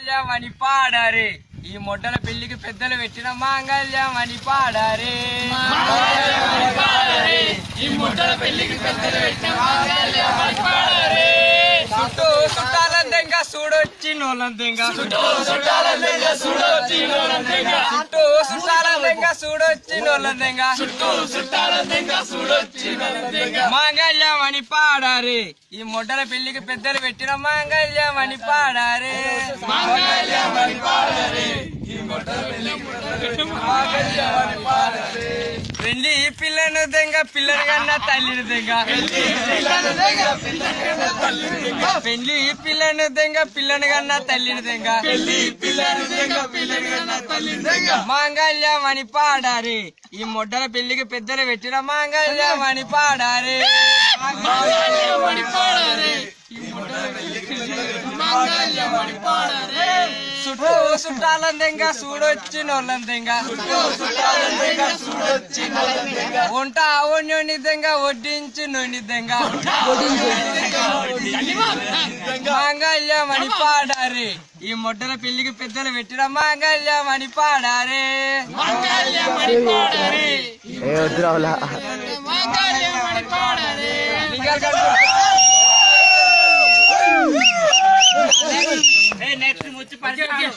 మాంగళ్యం అని పాడారే ఈ మొట్టల పెళ్లికి పెద్దలు పెట్టిన మాంగళ్యం అని పాడారే ఈ మొట్టల పెళ్లికి పెద్దలు పెట్టిన మాంగళ్యం అని పాడారే చుట్టూ చుట్టాలందెంగ చూడొచ్చి నోలందెంగ చుట్టూ చుట్టాలందెంగ చూడొచ్చి నోలందెంగ చుట్టూ చుట్టాలందెంగ చూడొచ్చి నోలందెంగ చుట్టూ చుట్టాలందెంగ చూడొచ్చి నోలందెంగ మాంగళ్యం అని పాడారే ఈ మొట్టల పెళ్లికి పెద్దలు పెట్టిన మాంగళ్యం అని పాడారే మాంగళ్యం అని పాడారే పెళ్లి పిల్లను దెంగ పిల్లని కన్నా తల్లిని దెంగ పెళ్లి పిల్లను దెంగ పిల్లని కన్నా తల్లిని దెంగ మాంగళ్యం అని పాడారే ఈ మొడ్డల పెళ్లికి పెద్దలు పెట్టిన మాంగళ్యం అని పాడారే మాంగళ్యం అని పాడారే చుట్టూ చుట్టాలందెంగ చూడొచ్చి నోళ్ళందెంగ వంట అవన్యోనిద్దంగ వడ్డించి నూనిద్దంగ మాంగళ్యం అని పాడారే ఈ మొట్టల పెళ్లికి పెద్దలు పెట్టిన మాంగళ్యం అని పాడారే మాంగళ్యం అని పాడారే మాంగళ్యం అని పాడారే నెక్స్ట్ ముచ్చి పరిచయం